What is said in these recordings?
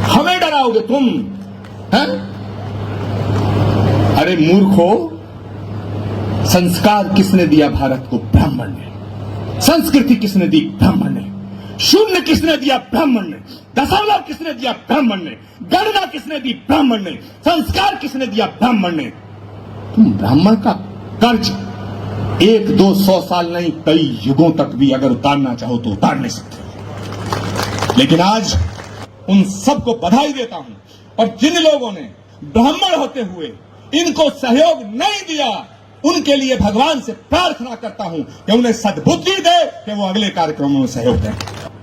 हमें डराओगे तुम हैं? अरे मूर्खो, संस्कार किसने दिया भारत को? ब्राह्मण ने। संस्कृति किसने दी? ब्राह्मण ने। शून्य किसने दिया? ब्राह्मण ने। दशमलव किसने दिया? ब्राह्मण ने। गणना किसने दी? ब्राह्मण ने। संस्कार किसने दिया? ब्राह्मण ने। तुम ब्राह्मण का कर्ज 1, 2, 100 साल नहीं, कई युगों तक भी अगर उतारना चाहो तो उतार नहीं सकते। लेकिन आज उन सबको बधाई देता हूं, और जिन लोगों ने ब्राह्मण होते हुए इनको सहयोग नहीं दिया, उनके लिए भगवान से प्रार्थना करता हूं कि उन्हें सद्बुद्धि दे कि वो अगले कार्यक्रमों में सहयोग दें।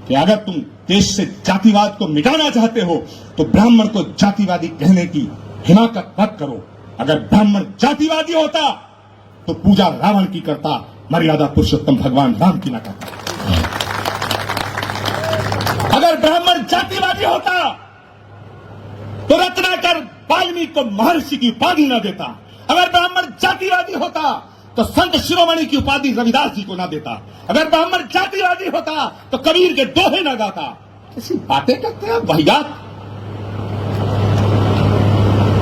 कि अगर तुम देश से जातिवाद को मिटाना चाहते हो तो ब्राह्मण को जातिवादी कहने की हिमाकत मत करो। अगर ब्राह्मण जातिवादी होता तो पूजा रावण की करता, मर्यादा पुरुषोत्तम भगवान राम की न करता। अगर ब्राह्मण जातिवादी होता तो रत्नाकर वाल्मीकि को महर्षि की उपाधि न देता। अगर ब्राह्मण जातिवादी होता तो संत शिरोमणि की उपाधि रविदास जी को ना देता। अगर ब्राह्मण जातिवादी होता तो कबीर के दोहे ना गाता। कैसी बातें करते हैं वाहियात।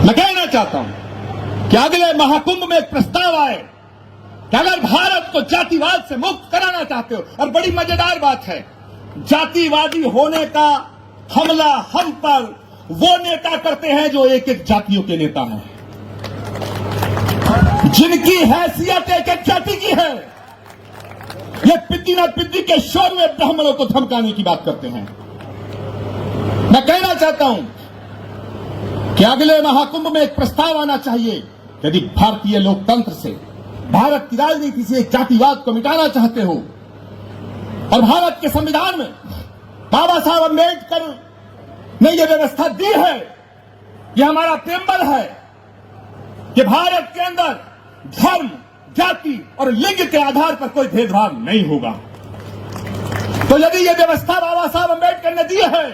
मैं कहना चाहता हूं कि अगले महाकुंभ में एक प्रस्ताव आए कि अगर भारत को जातिवाद से मुक्त कराना चाहते हो, और बड़ी मजेदार बात है, जातिवादी होने का हमला हम पर वो नेता करते हैं जो एक एक जातियों के नेता हैं, जिनकी हैसियत एक एक जाति की है। ये पिद्दी ना पिद्दी के शोर में ब्राह्मणों को धमकाने की बात करते हैं। मैं कहना चाहता हूं कि अगले महाकुंभ में एक प्रस्ताव आना चाहिए। यदि भारतीय लोकतंत्र से, भारत की राजनीति से जातिवाद को मिटाना चाहते हो, और भारत के संविधान में बाबा साहब अम्बेडकर ने यह व्यवस्था दी है, यह हमारा प्रेम्बल है कि भारत के अंदर धर्म, जाति और लिंग के आधार पर कोई भेदभाव नहीं होगा। तो यदि यह व्यवस्था बाबा साहब अम्बेडकर ने दी है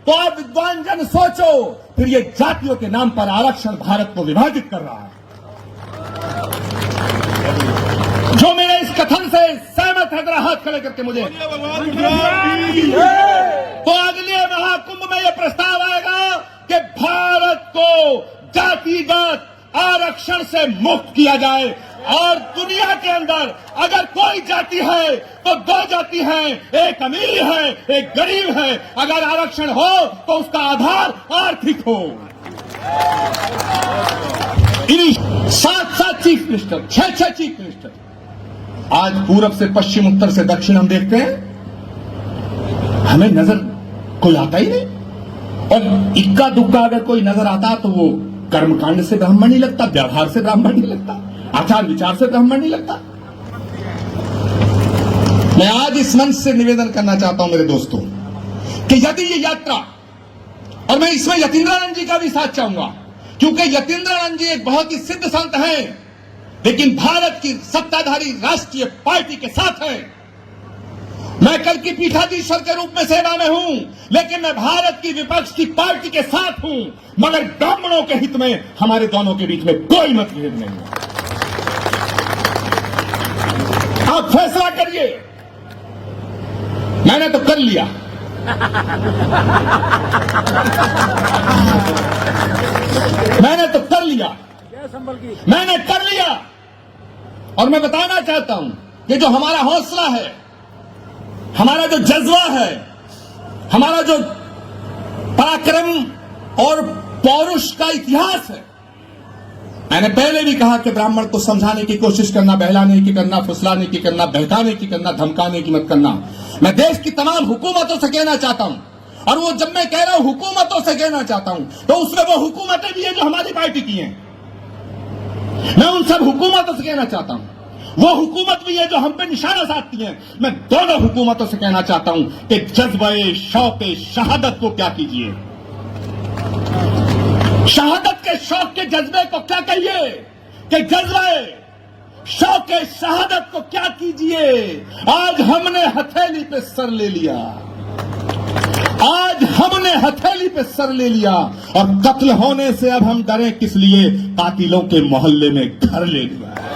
तो आप विद्वान जन सोचो, फिर ये जातियों के नाम पर आरक्षण भारत को विभाजित कर रहा है। जो मेरे इस कथन से सहमत है, जरा हाथ खड़े करके मुझे। तो अगले महाकुंभ में यह प्रस्ताव आएगा कि भारत को जातिगत आरक्षण से मुक्त किया जाए, और दुनिया के अंदर अगर कोई जाति है तो 2 जाति है, एक अमीर है, एक गरीब है। अगर आरक्षण हो तो उसका आधार आर्थिक हो। 7 चीफ मिनिस्टर, 6 चीफ मिनिस्टर, आज पूरब से पश्चिम, उत्तर से दक्षिण हम देखते हैं, हमें नजर कोई आता ही नहीं। और इक्का दुक्का अगर कोई नजर आता तो वो कर्मकांड से ब्राह्मण नहीं लगता, व्यवहार से ब्राह्मण नहीं लगता, आचार विचार से ब्राह्मण नहीं लगता। मैं आज इस मंच से निवेदन करना चाहता हूं मेरे दोस्तों कि यदि ये यात्रा, और मैं इसमें यतीन्द्रानंद जी का भी साथ चाहूंगा, क्योंकि यतीन्द्रानंद जी एक बहुत ही सिद्ध संत हैं, लेकिन भारत की सत्ताधारी राष्ट्रीय पार्टी के साथ हैं। मैं कल की पीठाधीश्वर के रूप में सेवा में हूं, लेकिन मैं भारत की विपक्ष की पार्टी के साथ हूं, मगर ब्राह्मणों के हित में हमारे दोनों के बीच में कोई मतभेद नहीं है। आप फैसला करिए। मैंने तो कर लिया। मैंने तो कर लिया। मैंने कर लिया। और मैं बताना चाहता हूं कि जो हमारा हौसला है, हमारा जो जज्बा है, हमारा जो पराक्रम और पौरुष का इतिहास है, मैंने पहले भी कहा कि ब्राह्मण को समझाने की कोशिश करना, बहलाने की करना, फुसलाने की करना, बहकाने की करना, धमकाने की मत करना। मैं देश की तमाम हुकूमतों से कहना चाहता हूं, और वो जब मैं कह रहा हूं हुकूमतों से कहना चाहता हूं, तो उसमें वो हुकूमतें भी हैं जो हमारी पार्टी की हैं। मैं उन सब हुकूमतों से कहना चाहता हूं, वो हुकूमत भी है जो हम पे निशाना साधती है। मैं दोनों हुकूमतों से कहना चाहता हूं कि जज्बे शौक शहादत को क्या कीजिए, शहादत के शौक के जज्बे को क्या कहिए, कि जज्बे शौक शहादत को क्या कीजिए। आज हमने हथेली पे सर ले लिया, आज हमने हथेली पे सर ले लिया, और कत्ल होने से अब हम डरे किस लिए? कातिलों के मोहल्ले में घर ले लिया।